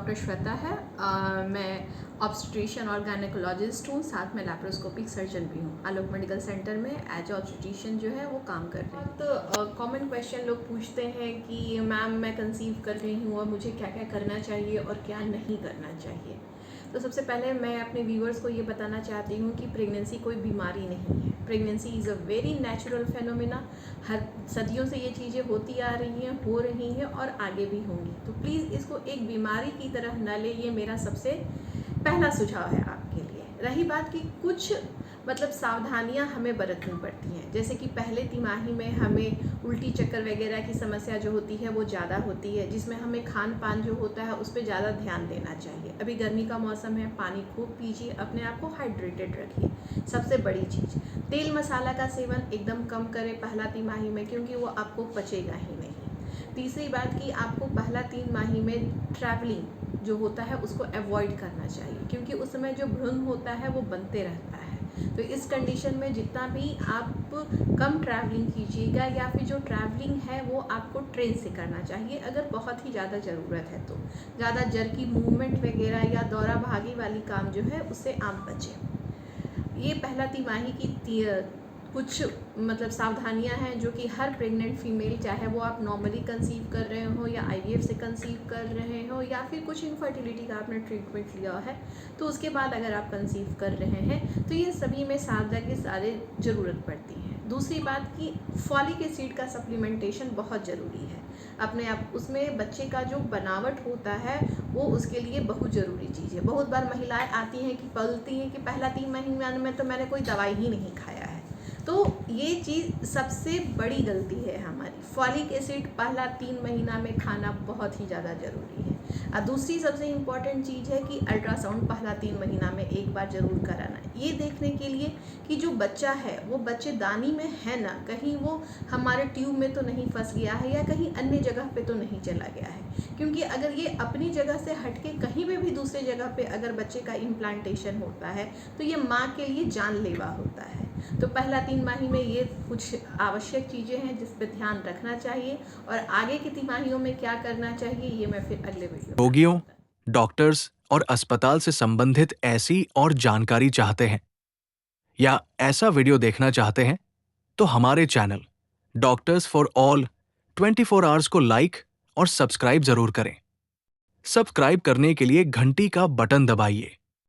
Doctor Shweta है। मैं obstetrician और गायनेकोलॉजिस्ट हूँ, साथ में लैप्रोस्कोपिक सर्जन भी हूँ। आलोक मेडिकल सेंटर में एज ऑब्स्टेट्रिशियन जो है वो काम कर रही हूँ। तो कॉमन क्वेश्चन लोग पूछते हैं कि मैम मैं कंसीव कर रही हूँ और मुझे क्या क्या करना चाहिए और क्या नहीं करना चाहिए। तो सबसे पहले मैं अपने व्यूअर्स को ये बताना चाहती हूँ कि प्रेगनेंसी कोई बीमारी नहीं है। Pregnancy is a very natural phenomena. हर सदियों से ये चीज़ें होती आ रही हैं, हो रही हैं और आगे भी होंगी। तो प्लीज़ इसको एक बीमारी की तरह न ले, ये मेरा सबसे पहला सुझाव है आपके लिए। रही बात कि कुछ सावधानियां हमें बरतनी पड़ती हैं, जैसे कि पहले तिमाही में हमें उल्टी चक्कर वगैरह की समस्या जो होती है वो ज़्यादा होती है, जिसमें हमें खान पान जो होता है उस पर ज़्यादा ध्यान देना चाहिए। अभी गर्मी का मौसम है, पानी खूब पीजिए, अपने आप को हाइड्रेटेड रखिए। सबसे बड़ी चीज़, तेल मसाला का सेवन एकदम कम करें पहला तिमाही में, क्योंकि वो आपको पचेगा ही नहीं। तीसरी बात कि आपको पहला 3 माही में ट्रैवलिंग जो होता है उसको अवॉइड करना चाहिए, क्योंकि उस समय जो भ्रूण होता है वो बनते रहता है। तो इस कंडीशन में जितना भी आप कम ट्रैवलिंग कीजिएगा, या फिर जो ट्रैवलिंग है वो आपको ट्रेन से करना चाहिए अगर बहुत ही ज़्यादा ज़रूरत है। तो ज़्यादा जर्की मूवमेंट वगैरह या दौरा भागी वाली काम जो है उससे आप बचें। ये पहला तिमाही की कुछ सावधानियां हैं जो कि हर प्रेग्नेंट फीमेल, चाहे वो आप नॉर्मली कंसीव कर रहे हो या आईवीएफ से कंसीव कर रहे हो या फिर कुछ इनफर्टिलिटी का आपने ट्रीटमेंट लिया है, तो उसके बाद अगर आप कंसीव कर रहे हैं तो ये सभी में सावधानी की सारे ज़रूरत पड़ती है। दूसरी बात कि फॉलिक एसिड का सप्लीमेंटेशन बहुत ज़रूरी है। अपने आप उसमें बच्चे का जो बनावट होता है वो उसके लिए बहुत ज़रूरी चीज़ है। बहुत बार महिलाएं आती हैं कि बोलती हैं कि पहला 3 महीने में तो मैंने कोई दवाई ही नहीं खाया है। तो ये चीज़ सबसे बड़ी गलती है हमारी। फॉलिक एसिड पहला 3 महीना में खाना बहुत ही ज़्यादा ज़रूरी है। और दूसरी सबसे इम्पॉर्टेंट चीज़ है कि अल्ट्रासाउंड पहला 3 महीना में एक बार ज़रूर कराना है, ये देखने के लिए कि जो बच्चा है वो बच्चेदानी में है ना, कहीं वो हमारे ट्यूब में तो नहीं फंस गया है या कहीं अन्य जगह पे तो नहीं चला गया है। क्योंकि अगर ये अपनी जगह से हटके कहीं पे भी दूसरे जगह पे अगर बच्चे का इम्प्लांटेशन होता है तो ये माँ के लिए जानलेवा होता है। तो पहला 3 माही में ये कुछ आवश्यक चीज़ें हैं जिस पर ध्यान रखना चाहिए, और आगे की तिमाहियों में क्या करना चाहिए ये मैं फिर अगले वीडियो में रोगियों, डॉक्टर्स और अस्पताल से संबंधित ऐसी और जानकारी चाहते हैं या ऐसा वीडियो देखना चाहते हैं तो हमारे channel doctors for all 24 hours को लाइक और सब्सक्राइब जरूर करें। सब्सक्राइब करने के लिए घंटी का बटन दबाइए